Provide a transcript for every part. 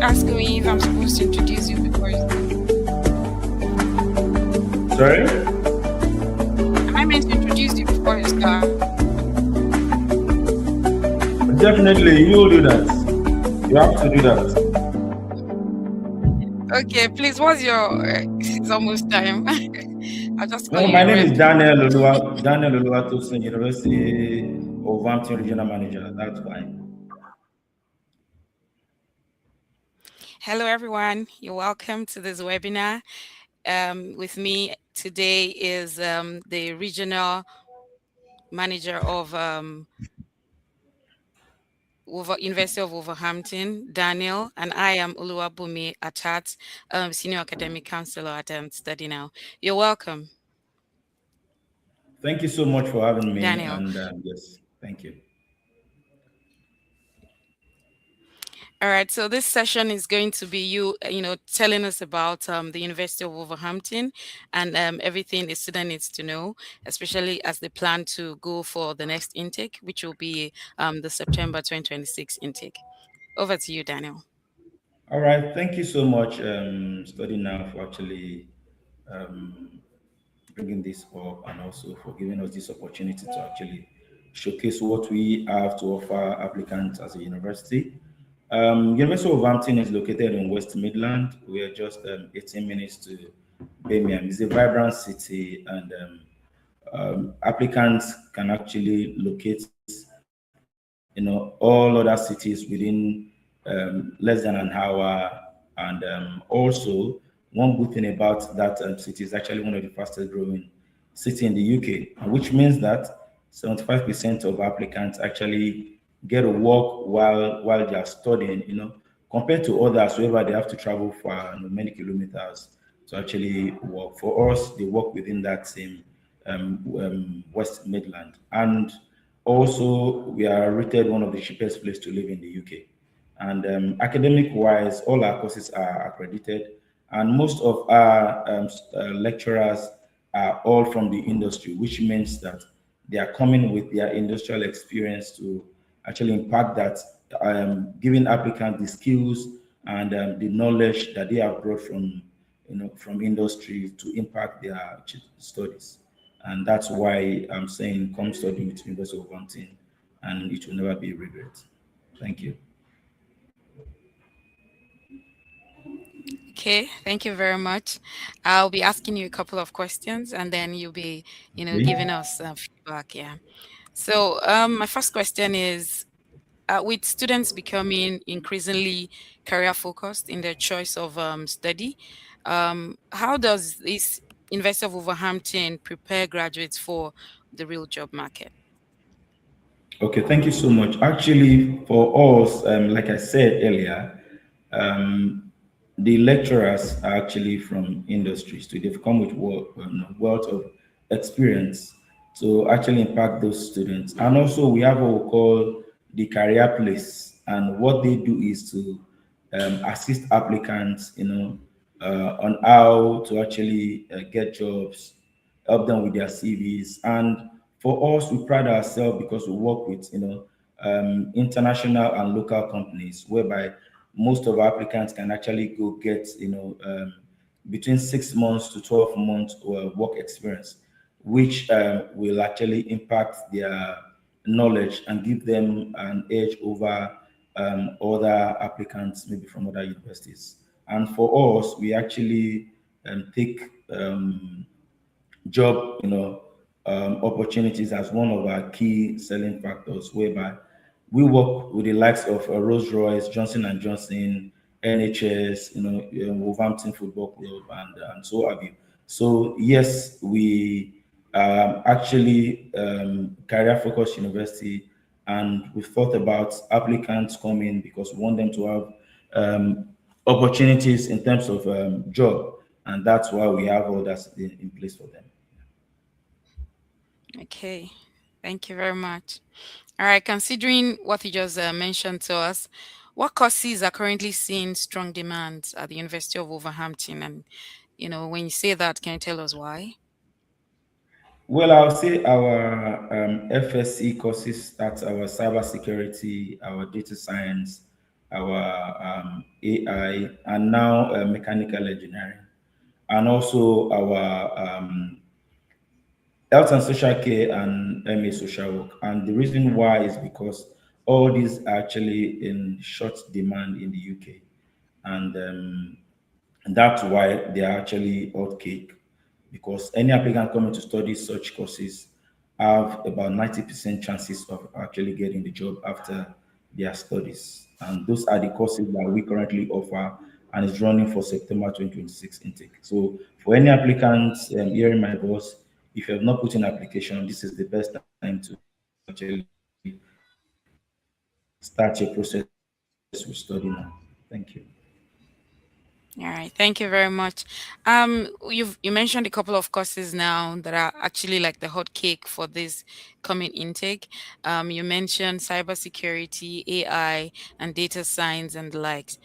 asking me if I'm supposed to introduce you before you start? Sorry? Am I meant to introduce you before you start? Definitely, you will do that. You have to do that. Okay, please, what's your... it's almost time. I'll just call Well, you my a name is rep. Daniel Oluwatosin, University of Wolverhampton Regional Manager. That's fine. Hello, everyone. You're welcome to this webinar. With me today is the regional manager of University of Wolverhampton, Daniel, and I am Oluwabumi Atat, Senior Academic Counselor at Study Now. You're welcome, Thank you so much for having me. Daniel. And yes, thank you. All right, so this session is going to be you telling us about the University of Wolverhampton and everything a student needs to know, especially as they plan to go for the next intake, which will be the September 2026 intake. Over to you, Daniel. All right. Thank you so much, Study Now, for actually bringing this up and also for giving us this opportunity to actually showcase what we have to offer applicants as a university. University of Wolverhampton is located in West Midland. We are just 18 minutes to Birmingham. It's a vibrant city, and applicants can actually locate, all other cities within less than an hour. And also, one good thing about that city is actually one of the fastest growing city in the UK, which means that 75% of applicants actually get to work while they are studying, compared to others wherever they have to travel for many kilometers to actually work. For us, they work within that same West Midland. And also, we are rated one of the cheapest places to live in the UK. And academic wise, all our courses are accredited, and most of our lecturers are all from the industry, which means that they are coming with their industrial experience to actually impact that, giving applicants the skills and the knowledge that they have brought from industry to impact their studies. And that's why I'm saying come study with University of Wolverhampton, and it will never be a regret. Thank you. Okay, thank you very much. I'll be asking you a couple of questions and then you'll be, giving Okay. us feedback. Yeah. So, my first question is, with students becoming increasingly career focused in their choice of study, how does this University of Wolverhampton prepare graduates for the real job market? Okay, thank you so much. Actually, for us, like I said earlier, um, the lecturers are actually from industries, so they've come with wealth of experience to actually impact those students. And also, we have what we call the career place, and what they do is to assist applicants, on how to actually get jobs, help them with their CVs. And for us, we pride ourselves because we work with, international and local companies, whereby most of our applicants can actually go get, between 6 months to 12 months work experience, which will actually impact their knowledge and give them an edge over other applicants, maybe from other universities. And for us, we actually take job, opportunities as one of our key selling factors, whereby we work with the likes of Rolls Royce, Johnson and Johnson, NHS, Wolverhampton Football Club, and so have you. So yes, we actually career focused university, and we've thought about applicants coming because we want them to have opportunities in terms of job, and that's why we have all that in place for them. Okay, thank you very much. All right, considering what you just mentioned to us, what courses are currently seeing strong demand at the University of Wolverhampton? And, when you say that, can you tell us why? Well, I'll say our FSC courses, that's our cybersecurity, our data science, our AI, and now mechanical engineering, and also our health and social care and MA social work. And the reason why is because all these are actually in short demand in the UK, and that's why they are actually hot cake, because any applicant coming to study such courses have about 90% chances of actually getting the job after their studies. And those are the courses that we currently offer, and is running for September 2026 intake. So for any applicants hearing my voice, if you have not put in application, this is the best time to actually start your process with study now. Thank you. All right, thank you very much. You mentioned a couple of courses now that are actually like the hot cake for this coming intake. You mentioned cybersecurity, AI, and data science and the likes.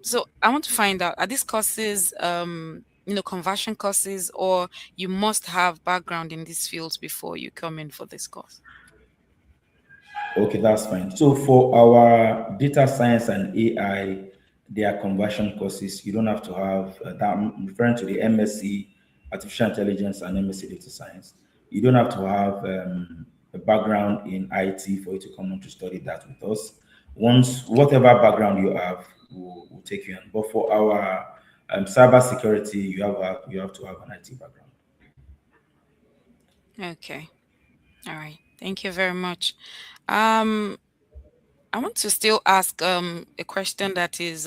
So I want to find out, are these courses conversion courses, or you must have background in these fields before you come in for this course? Okay, that's fine. So for our data science and AI, they are conversion courses. You don't have to have that. I'm referring to the MSc Artificial Intelligence and MSc Data Science. You don't have to have a background in IT for you to come on to study that with us. Once, whatever background you have, we'll take you on. But for our cyber security, you have to have an IT background. Okay. All right. Thank you very much. Um, I want to still ask a question that is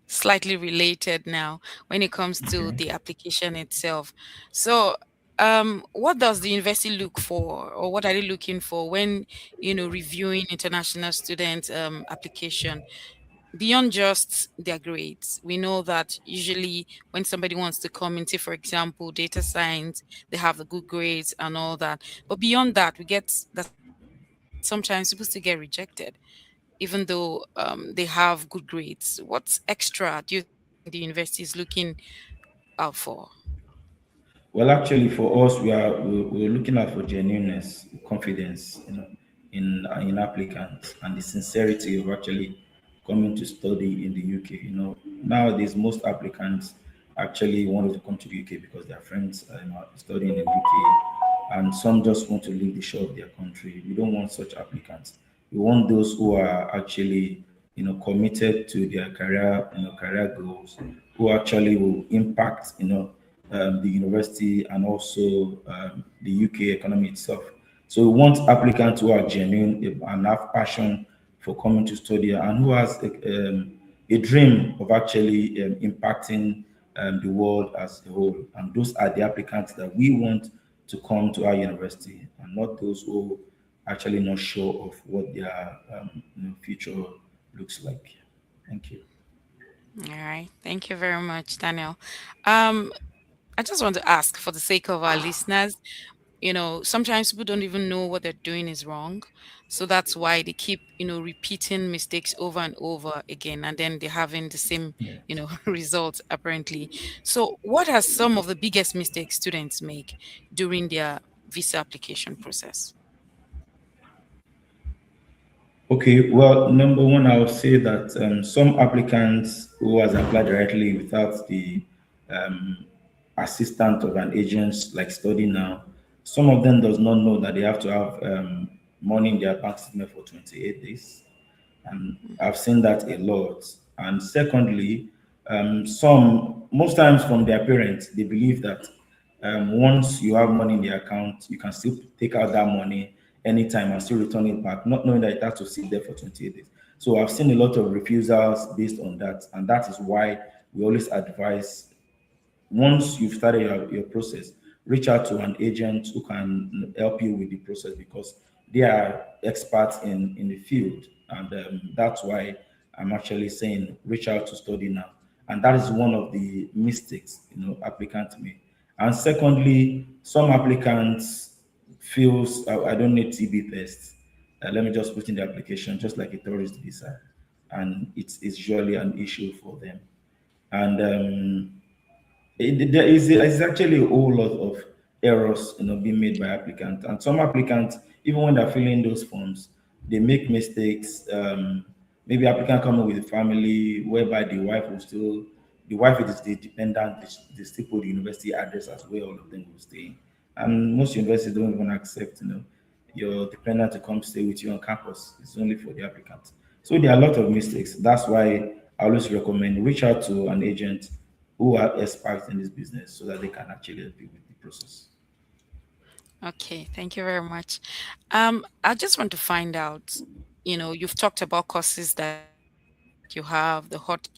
slightly related now when it comes to Okay. the application itself. So, what does the university look for, or what are they looking for when reviewing international student application? Beyond just their grades, we know that usually when somebody wants to come into, for example, data science, they have the good grades and all that. But beyond that, we get that sometimes people still get rejected even though they have good grades. What's extra do you think the university is looking out for? Well, actually, for us, we're looking out for genuineness, confidence, in applicants, and the sincerity of actually coming to study in the UK. Nowadays most applicants actually wanted to come to the UK because their friends are studying in the UK, and some just want to leave the shore of their country. We don't want such applicants. We want those who are actually committed to their career goals, who actually will impact the university and also the UK economy itself. So we want applicants who are genuine and have passion for coming to study, and who has a dream of actually impacting the world as a whole. And those are the applicants that we want to come to our university, and not those who actually not sure of what their future looks like. Thank you. All right. Thank you very much, Daniel. Um, I just want to ask for the sake of our listeners, sometimes people don't even know what they're doing is wrong. So that's why they keep, repeating mistakes over and over again, and then they're having the same, Yeah. results apparently. So what are some of the biggest mistakes students make during their visa application process? Okay, well, number one, I would say that some applicants who has applied directly without the um, assistant of an agent like Study Now, some of them does not know that they have to have money in their bank statement for 28 days. And I've seen that a lot. And secondly, most times from their parents, they believe that once you have money in the account, you can still take out that money anytime and still return it back, not knowing that it has to sit there for 28 days. So I've seen a lot of refusals based on that. And that is why we always advise, once you've started your process, reach out to an agent who can help you with the process, because they are experts in the field. And that's why I'm actually saying reach out to Study Now. And that is one of the mistakes applicants make. And secondly, some applicants feels I don't need TB tests. Let me just put in the application just like a tourist visa, and it's usually an issue for them. And there is actually a whole lot of errors being made by applicants, and some applicants, even when they're filling those forms, they make mistakes, Maybe applicant coming with a family whereby the wife is the dependent, they still put the university address as where all of them will stay. And most universities don't even accept, your dependent to come stay with you on campus. It's only for the applicant. So there are a lot of mistakes. That's why I always recommend reach out to an agent who are experts in this business so that they can actually help you with the process. Okay, thank you very much. I just want to find out, you've talked about courses that you have, the hot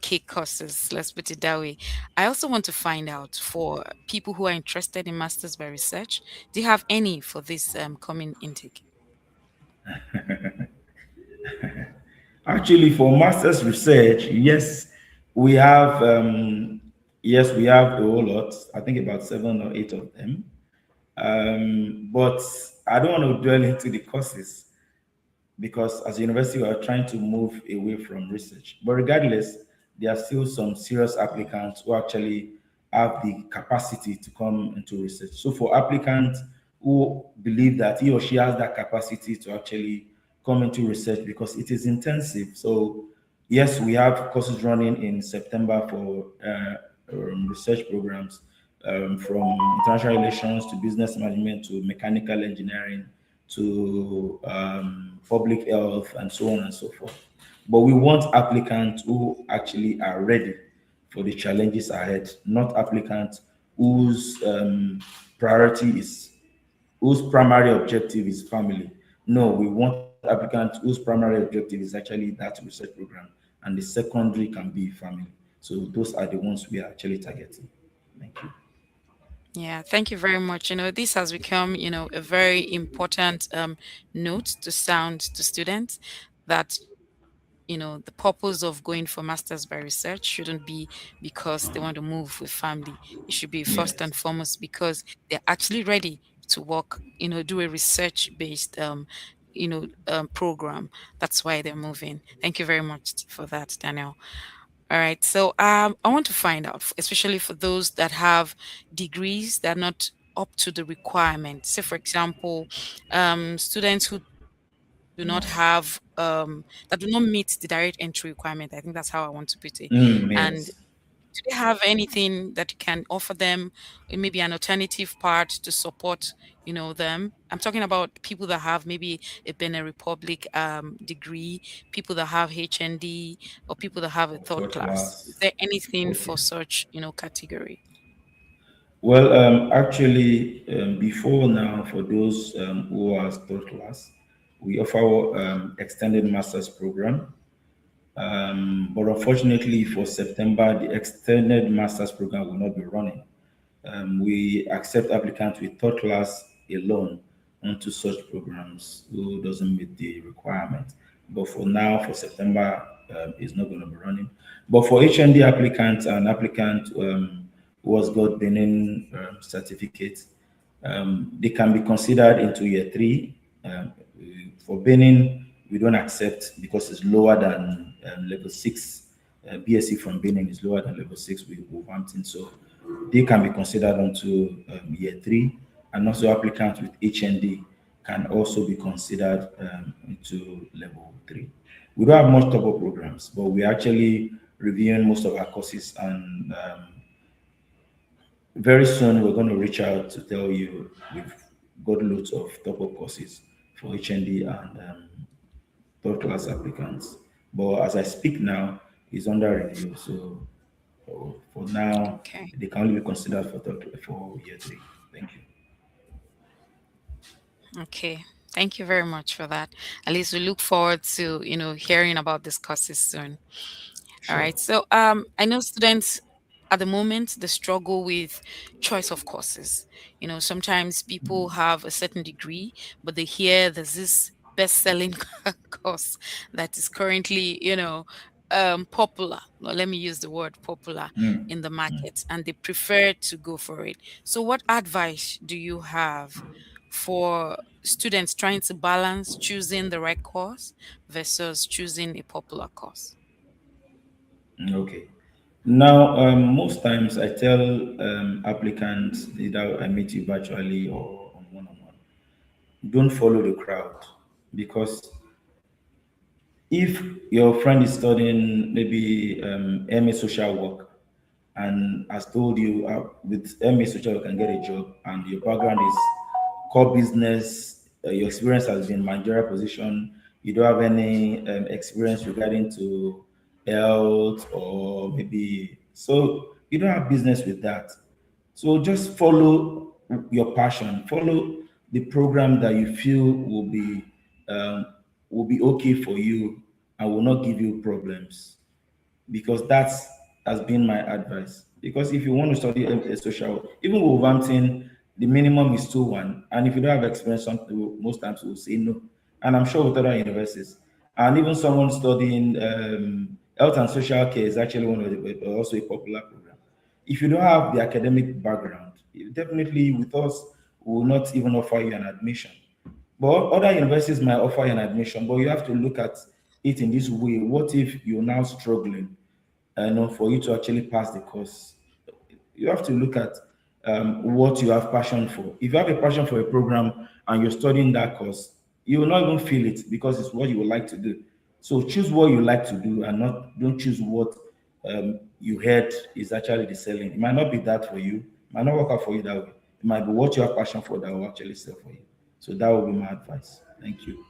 cake courses, let's put it that way. I also want to find out for people who are interested in masters by research, do you have any for this coming intake? Actually, for master's research, yes, we have a whole lot. I think about 7 or 8 of them. But I don't want to dwell into the courses because as a university we are trying to move away from research. But regardless, there are still some serious applicants who actually have the capacity to come into research. So for applicants who believe that he or she has that capacity to actually come into research because it is intensive. So yes, we have courses running in September for research programs, from international relations to business management to mechanical engineering to public health and so on and so forth. But we want applicants who actually are ready for the challenges ahead, not applicants whose priority is whose primary objective is family. No, we want applicants whose primary objective is actually that research program, and the secondary can be family. So those are the ones we are actually targeting. Thank you. Yeah, thank you very much. This has become, a very important note to sound to students that, the purpose of going for masters by research shouldn't be because they want to move with family. It should be first and Yes. foremost because they're actually ready to work, do a research-based program. That's why they're moving. Thank you very much for that, Daniel. All right. So I want to find out, especially for those that have degrees that are not up to the requirement. Say, for example, students who do not have that do not meet the direct entry requirement. I think that's how I want to put it. And Yes. do they have anything that you can offer them, maybe an alternative part to support, them? I'm talking about people that have maybe a Benin Republic degree, people that have HND, or people that have a third Third class. Is class. there anything Okay. for such, category? Well, actually, before now, for those who are third class, we offer extended master's program. But unfortunately, for September, the extended master's program will not be running. We accept applicants with third class alone onto such programs who doesn't meet the requirement. But for now, for September, it's not going to be running. But for HND applicants and applicant who has got Benin certificate, they can be considered into year three. For Benin, we don't accept because it's lower than level six. BSc from Benin is lower than level six with Wolverhampton. So they can be considered onto year three, and also applicants with HND can also be considered into level three. We don't have much top-up programs, but we're actually reviewing most of our courses, and very soon we're going to reach out to tell you we've got loads of top-up courses for HND and third class applicants. But as I speak now, it's under review. So for now, Okay. they can only be considered for year three. Thank you. Okay. Thank you very much for that. At least we look forward to, hearing about these courses soon. All Sure. right. So I know students at the moment they struggle with choice of courses. Sometimes people have a certain degree, but they hear there's this best-selling course that is currently, popular. Well, let me use the word popular Mm. in the market, and they prefer to go for it. So, what advice do you have for students trying to balance choosing the right course versus choosing a popular course? Okay. Now, most times I tell applicants, either I meet you virtually or on one-on-one, don't follow the crowd because If your friend is studying maybe MA social work and has told you with MA social work can get a job and your background is core business, your experience has been managerial position, you don't have any experience regarding to health or maybe so you don't have business with that. So just follow your passion, follow the program that you feel um, will be okay for you and will not give you problems because that's has been my advice. Because if you want to study a social work, even with Wolverhampton, the minimum is 2-1. And if you don't have experience, some people most times will say no. And I'm sure with other universities. And even someone studying health and social care is actually one of the also a popular program. If you don't have the academic background, definitely with us, we will not even offer you an admission. But other universities might offer you an admission, but you have to look at it in this way. What if you're now struggling, for you to actually pass the course? You have to look at what you have passion for. If you have a passion for a program and you're studying that course, you will not even feel it because it's what you would like to do. So choose what you like to do and not don't choose what you heard is actually the selling. It might not be that for you, it might not work out for you that way. It might be what you have passion for that will actually sell for you. So that would be my advice. Thank you.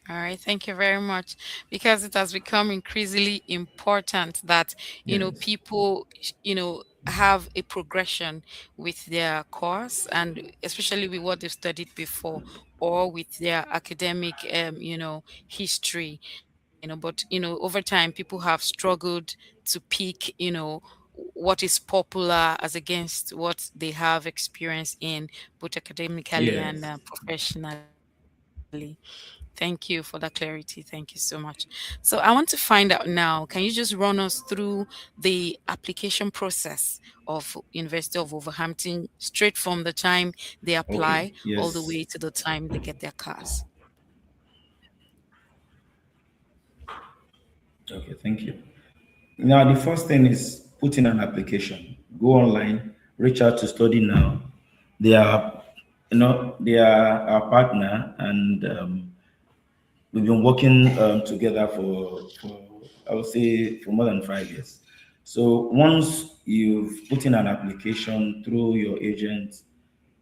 All right, thank you very much. Because it has become increasingly important that, Yes. people, have a progression with their course and especially with what they've studied before or with their academic, history, but, over time, people have struggled to pick, what is popular as against what they have experience in both academically and Yes. professionally. Thank you for that clarity. Thank you so much. So I want to find out now, can you just run us through the application process of University of Wolverhampton straight from the time they apply Okay. all the Yes. way to the time they get their cars? Okay. Thank you. Now, the first thing is put in an application. Go online, reach out to Study Now. They are, they are our partner, and we've been working together for I would say for more than 5 years. So once you've put in an application through your agent,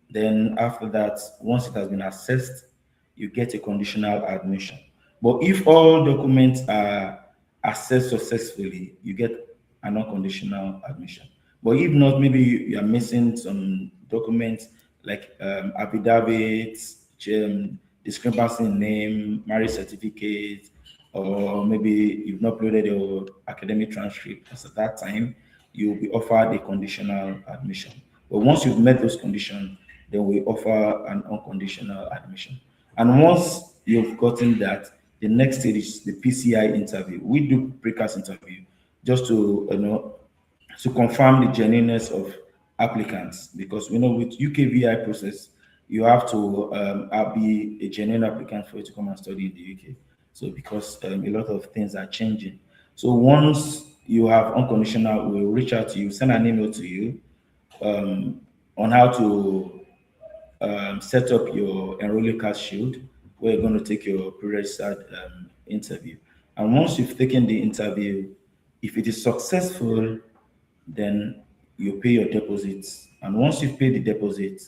then after that, once it has been assessed, you get a conditional admission. But if all documents are assessed successfully, you get an unconditional admission. But if not, maybe you are missing some documents like affidavits, discrepancy in name, marriage certificate, or maybe you've not uploaded your academic transcript. As at that time, you'll be offered a conditional admission. But once you've met those conditions, then we offer an unconditional admission. And once you've gotten that, the next stage is the PCI interview. We do precast interview just to confirm the genuineness of applicants because we know with UKVI process you have to be a genuine applicant for you to come and study in the UK. So because a lot of things are changing. So once you have unconditional, we'll reach out to you, send an email to you um, on how to set up your enrollee card shield where you're going to take your pre-registered interview. And once you've taken the interview, if it is successful, then you pay your deposits. And once you've paid the deposit,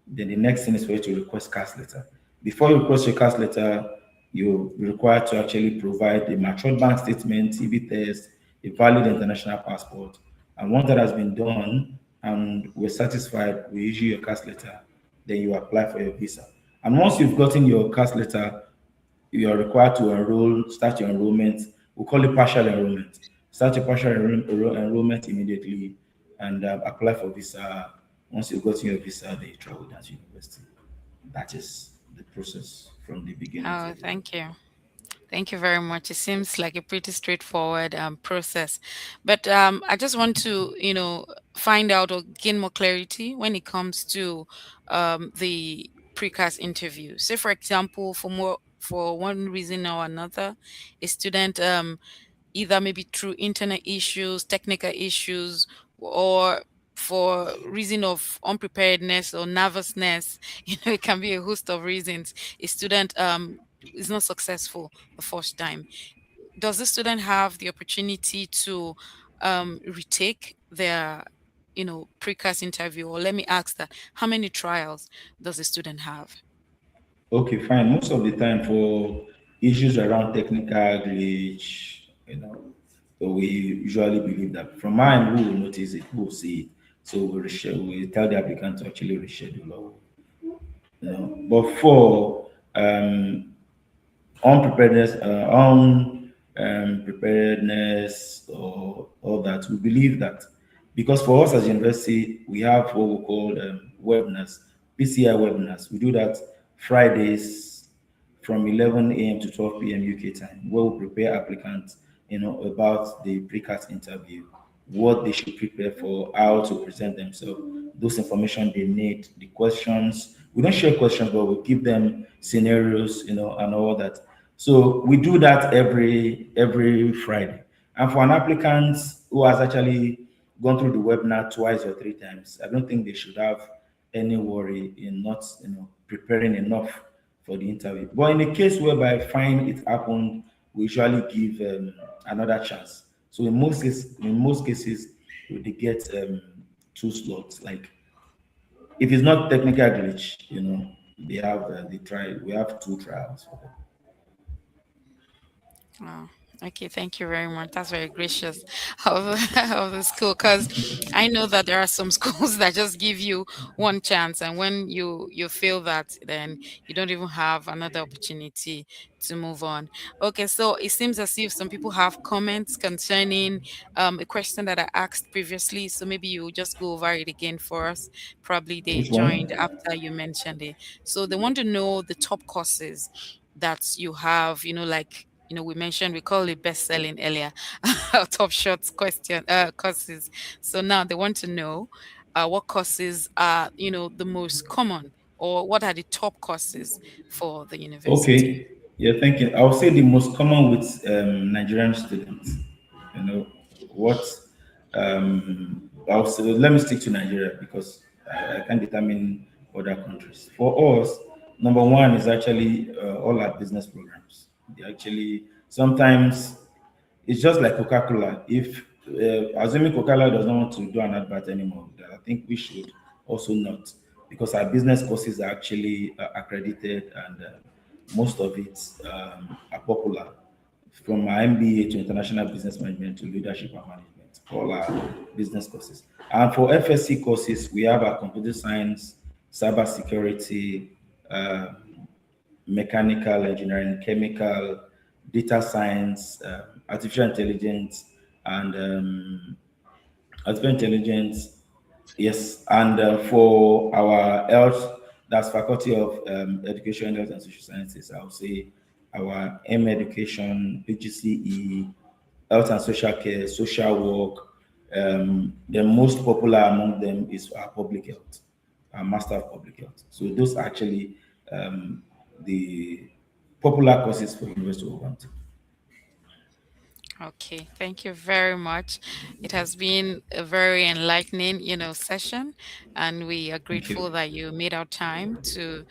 then the next thing is for you to request CAS letter. Before you request your CAS letter, you're required to actually provide a matured bank statement, TB test, a valid international passport. And once that has been done and we're satisfied, we issue your CAS letter, then you apply for your visa. And once you've gotten your CAS letter, you are required to start your enrollment. We call it partial enrollment. Start your partial enrollment immediately and apply for visa. Once you've gotten your visa, then you travel down to university. That is the process from the beginning to Oh, the end. thank you. Thank you very much. It seems like a pretty straightforward process. But I just want to, find out or gain more clarity when it comes to the precast interview. Say, for example, for one reason or another, a student either maybe through internet issues, technical issues, or for reason of unpreparedness or nervousness, it can be a host of reasons. A student is not successful the first time, does the student have the opportunity to retake their precast interview? Or let me ask that, how many trials does the student have? Okay, fine. Most of the time for issues around technical glitch, so we usually believe that from mine, we will notice it, we will see it. So we tell the applicant to actually reschedule, but for unpreparedness, preparedness or all that. We believe that because for us as university, we have what we call webinars, PCI webinars. We do that Fridays from 11 a.m. to 12 p.m. UK time, where we prepare applicants, about the precast interview, what they should prepare for, how to present themselves, those information they need, the questions. We don't share questions, but we give them scenarios, and all that. So we do that every Friday. And for an applicant who has actually gone through the webinar twice or three times, I don't think they should have any worry in not, preparing enough for the interview. But in a case whereby I find it happened, we usually give another chance. So in most cases, they get two slots. Like if it's not technical glitch, they have the try. We have two trials for them. Oh, okay. Thank you very much. That's very gracious of, of the school, because I know that there are some schools that just give you one chance, and when you feel that, then you don't even have another opportunity to move on. Okay, so it seems as if some people have comments concerning a question that I asked previously. So maybe you just go over it again for us. Probably they Which joined one? after you mentioned it. So they want to know the top courses that you have, like we mentioned, we call it best selling earlier, top shots question courses. So now they want to know what courses are the most common, or what are the top courses for the university. Okay. Yeah, thank you. I would say the most common with Nigerian students. What I'll say, let me stick to Nigeria because I can't determine other countries. For us, number one is actually all our business programs. They actually sometimes it's just like Coca-Cola. If assuming Coca-Cola does not want to do an advert anymore, then I think we should also not, because our business courses are actually accredited and most of it are popular, from our MBA to international business management to leadership and management, all our business courses. And for FSC courses, we have our computer science, cyber security, mechanical engineering, chemical, data science, artificial intelligence, and artificial intelligence. Yes, and for our health, that's Faculty of Education, Health and Social Sciences. I would say our M Education, PGCE, Health and Social Care, Social Work. The most popular among them is our Public Health, our Master of Public Health. So those are actually the popular courses for University of Wolverhampton. Okay, thank you very much. It has been a very enlightening, session, and we are Thank you. grateful that you made our time to,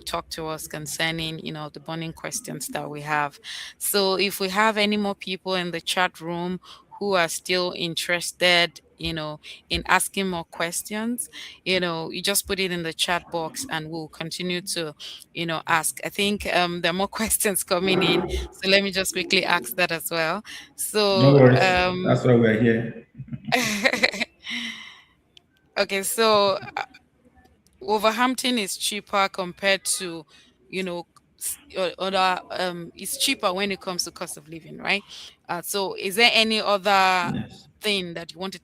talk to us concerning, the burning questions that we have. So, if we have any more people in the chat room who are still interested, in asking more questions, you just put it in the chat box, and we'll continue to, ask. I think there are more questions coming in, so let me just quickly ask that as well. No So, worries. That's why we're here. okay, so Wolverhampton is cheaper compared to, other, it's cheaper when it comes to cost of living, right? So is there any other Yes. thing that you want to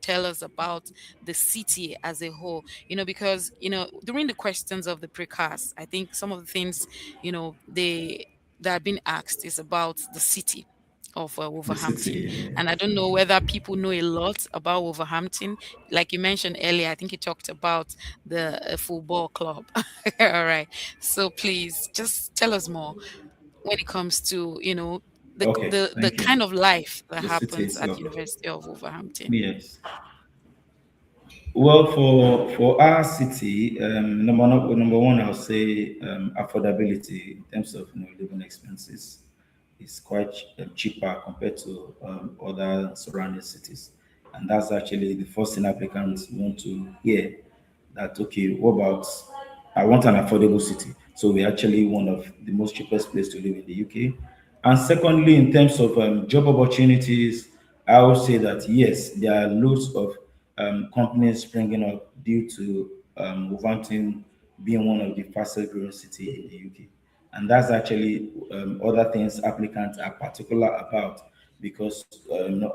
tell us about the city as a whole? Because, during the questions of the precast, I think some of the things, they that have been asked is about the city of The Wolverhampton. city. And I don't know whether people know a lot about Wolverhampton. Like you mentioned earlier, I think you talked about the football club. All right. So please just tell us more when it comes to, the Okay. the Thank you. kind of life that The city happens at itself. University of Wolverhampton. Yes. Well, for our city, number one, I'll say affordability in terms of living expenses is quite cheaper compared to other surrounding cities, and that's actually the first thing applicants want to hear. That okay, what about I want an affordable city, so we're actually one of the most cheapest place to live in the UK. And secondly, in terms of job opportunities, I would say that yes, there are loads of companies springing up due to Wolverhampton being one of the fastest growing city in the UK. And that's actually other things applicants are particular about because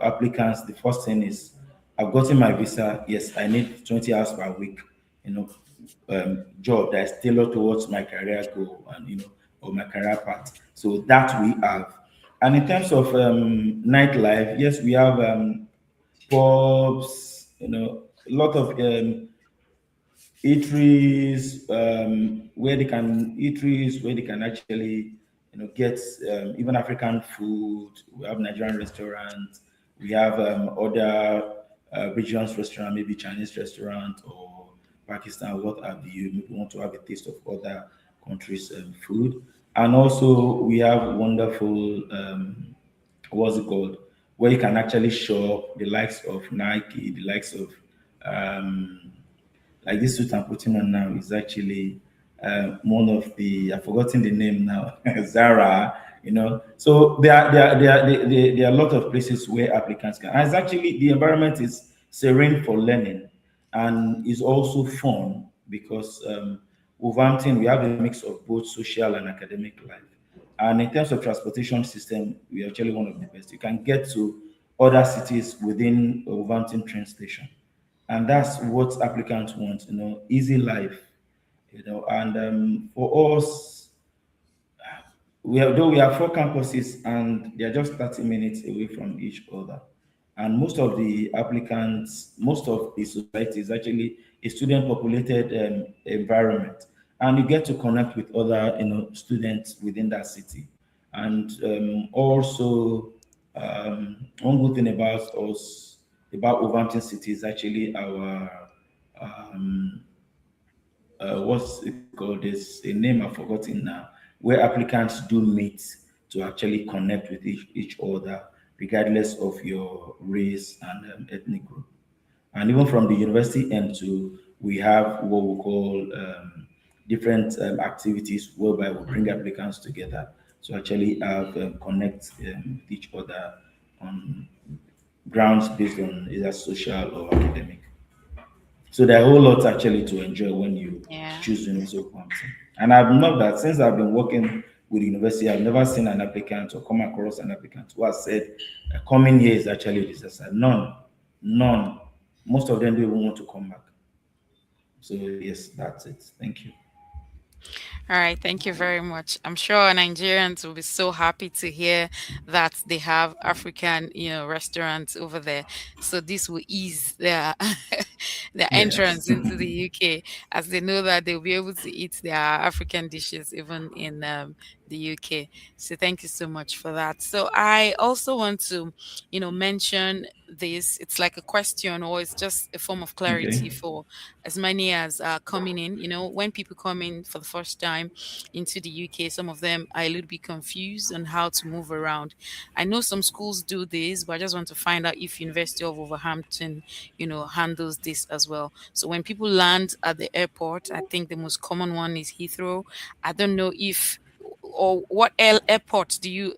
applicants, the first thing is, I've gotten my visa. Yes, I need 20 hours per week, you know, job that is tailored towards my career goal and or my career path. So that we have. And in terms of nightlife, yes, we have pubs, a lot of eateries where they can actually get even African food. We have Nigerian restaurants. We have other regions restaurant, maybe Chinese restaurant or Pakistan, what have you. Maybe want to have a taste of other countries' food. And also we have wonderful what's it called, where you can actually shop the likes of Nike, the likes of um, like this suit I'm putting on now is actually one of the I've forgotten the name now, Zara. So there are a lot of places where applicants can. And it's actually the environment is serene for learning, and is also fun because Wolverhampton we have a mix of both social and academic life. And in terms of transportation system, we are actually one of the best. You can get to other cities within Wolverhampton train station, and that's what applicants want, easy life, and for us, though we have four campuses and they are just 30 minutes away from each other, and most of the society is actually a student populated environment, and you get to connect with other students within that city. And also, one good thing about us, about Wolverhampton City, is actually our um, what's it called? There's a name I've forgotten now, where applicants do meet to actually connect with each other, regardless of your race and ethnic group. And even from the university end to, we have what we call different activities whereby we bring applicants together to actually have connect with each other on grounds based on either social or academic. So there are a whole lot actually to enjoy when you Yeah. choose University of Wolverhampton. And I've not that since I've been working with the university, I've never seen an applicant or come across an applicant who has said, coming here is actually a disaster. None, none. Most of them don't even want to come back. So yes, that's it. Thank you. All right, thank you very much. I'm sure Nigerians will be so happy to hear that they have African, restaurants over there. So this will ease their their Yes. entrance into the UK, as they know that they'll be able to eat their African dishes even in the UK. So thank you so much for that. So I also want to, mention this. It's like a question, or it's just a form of clarity Okay. for as many as are coming in. When people come in for the first time into the UK, some of them are a little bit confused on how to move around. I know some schools do this, but I just want to find out if University of Wolverhampton, handles this as well. So when people land at the airport, I think the most common one is Heathrow. I don't know if or what airport do you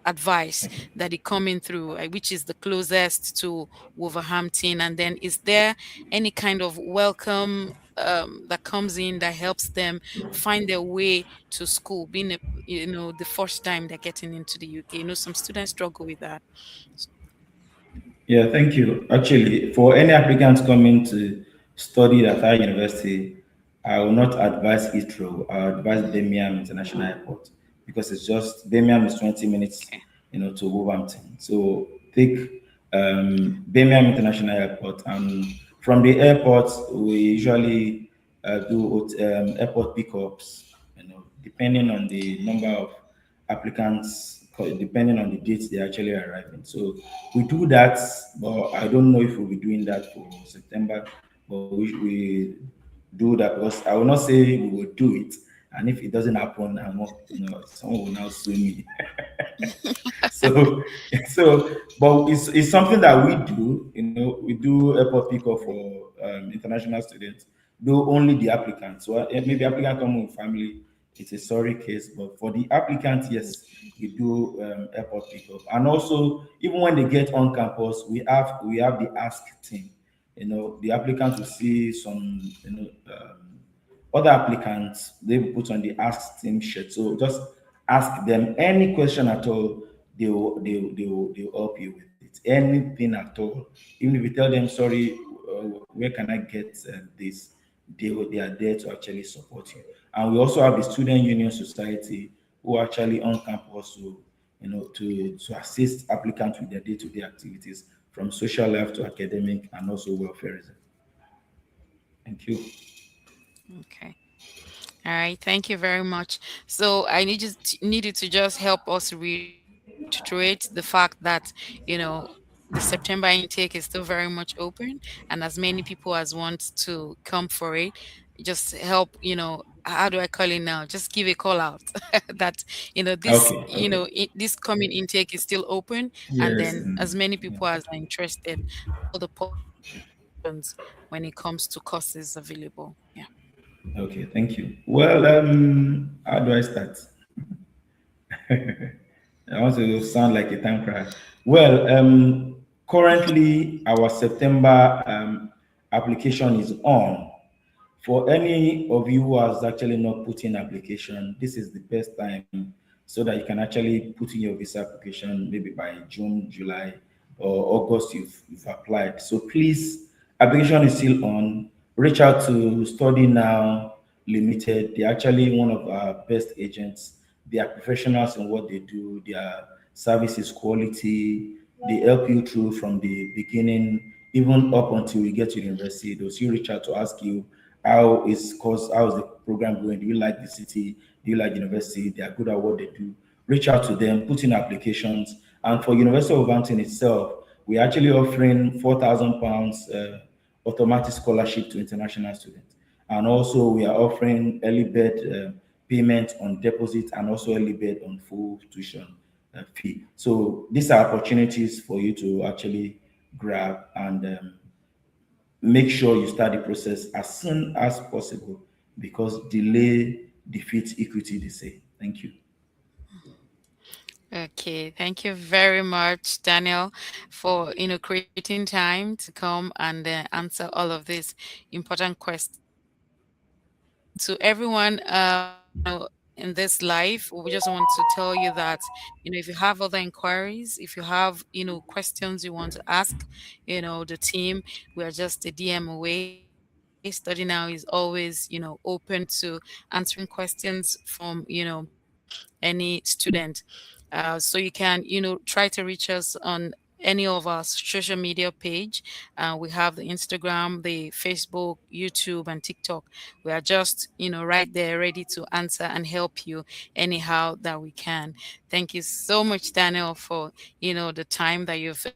advice that they coming through, which is the closest to Wolverhampton, and then is there any kind of welcome that comes in that helps them find their way to school, being the first time they're getting into the UK? Some students struggle with that. Yeah, thank you. Actually, for any applicants coming to study at our university, I will not advise Heathrow. I will advise Birmingham International Airport because it's just Birmingham is 20 minutes, Okay. to Wolverhampton. So take Birmingham International Airport, and from the airport we usually do airport pickups. Depending on the number of applicants depending on the dates they actually arriving. So we do that, but I don't know if we'll be doing that for September, but we do that because I will not say we will do it. And if it doesn't happen, I'm not, someone will now sue me. So, but it's something that we do. We do airport pickup for international students. Do only the applicants. So maybe applicant come with family. It's a sorry case, but for the applicants, yes, we do airport pickup. And also, even when they get on campus, we have the ask team. The applicants will see some, other applicants, they will put on the ask team sheet. So just ask them any question at all, they will help you with it. Anything at all. Even if you tell them, sorry, where can I get this? They are there to actually support you. And we also have the Student Union Society who are actually on campus to assist applicants with their day-to-day activities from social life to academic and also welfareism. Thank you. Okay. All right. Thank you very much. So I needed to just help us reiterate the fact that, the September intake is still very much open, and as many people as want to come for it, just help, how do I call it now? Just give a call out that, this, Okay, okay. this coming intake is still open, and Yes. then as many people as are interested, all the possible options when it comes to courses available. Yeah. Okay, thank you. Well, how do I start? I want to sound like a time cry. Well, currently our September application is on. For any of you who has actually not put in application, this is the best time so that you can actually put in your visa application maybe by June, July, or August you've applied. So please, application is still on. Reach out to Study Now Limited. They're actually one of our best agents. They are professionals in what they do. Their service is quality. They help you through from the beginning, even up until you get to university. They'll still reach out to ask you how is the program going? Do you like the city? Do you like university? They are good at what they do. Reach out to them, put in applications. And for University of Wolverhampton itself, we're actually offering £4,000 automatic scholarship to international students. And also we are offering early bird payment on deposit and also early bird on full tuition fee. So these are opportunities for you to actually grab and make sure you start the process as soon as possible because delay defeats equity, they say. Thank you. Okay, thank you very much, Daniel, for creating time to come and answer all of these important questions. To everyone, in this life, we just want to tell you that if you have other inquiries, if you have questions you want to ask, the team, we are just a DM away. Study Now is always open to answering questions from any student. So you can, try to reach us on any of our social media page. We have the Instagram, the Facebook, YouTube, and TikTok. We are just, right there ready to answer and help you anyhow that we can. Thank you so much, Daniel, for, the time that you've spent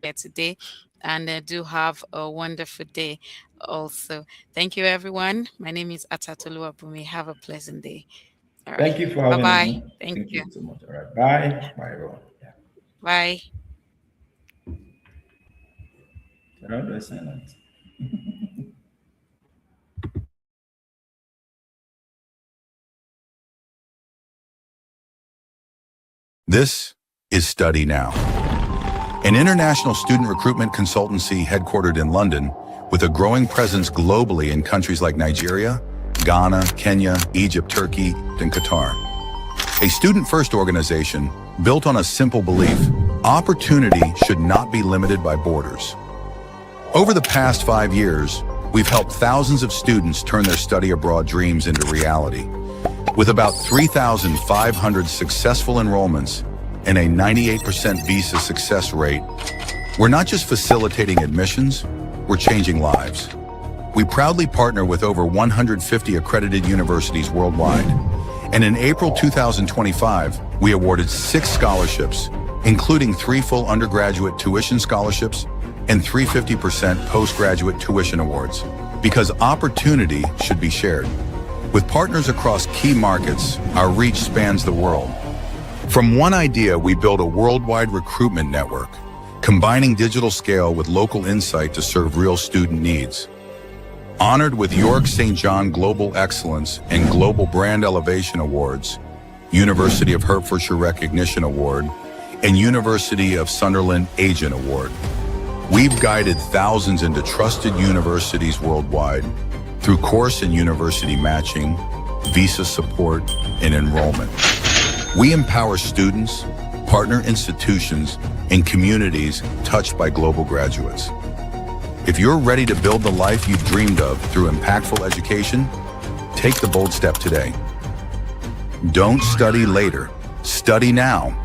here today. And do have a wonderful day also. Thank you, everyone. My name is Atatulu Abumi. Have a pleasant day. All right. Thank you for Bye having bye. me. Thank Thank you. you so much. All right. Bye. Bye, everyone. Yeah. Bye. So how do I sign out? This is Study Now, an international student recruitment consultancy headquartered in London with a growing presence globally in countries like Nigeria, Ghana, Kenya, Egypt, Turkey, and Qatar. A student-first organization built on a simple belief: opportunity should not be limited by borders. Over the past 5 years, we've helped thousands of students turn their study abroad dreams into reality. With about 3,500 successful enrollments and a 98% visa success rate, we're not just facilitating admissions, we're changing lives. We proudly partner with over 150 accredited universities worldwide, And in April 2025, we awarded 6 scholarships, including 3 full undergraduate tuition scholarships and 3 50% postgraduate tuition awards, because opportunity should be shared. With partners across key markets, our reach spans the world. From one idea, we built a worldwide recruitment network, combining digital scale with local insight to serve real student needs. Honored with York St. John Global Excellence and Global Brand Elevation Awards, University of Hertfordshire Recognition Award, and University of Sunderland Agent Award. We've guided thousands into trusted universities worldwide through course and university matching, visa support, and enrollment. We empower students, partner institutions, and communities touched by global graduates. If you're ready to build the life you've dreamed of through impactful education, take the bold step today. Don't study later, study now.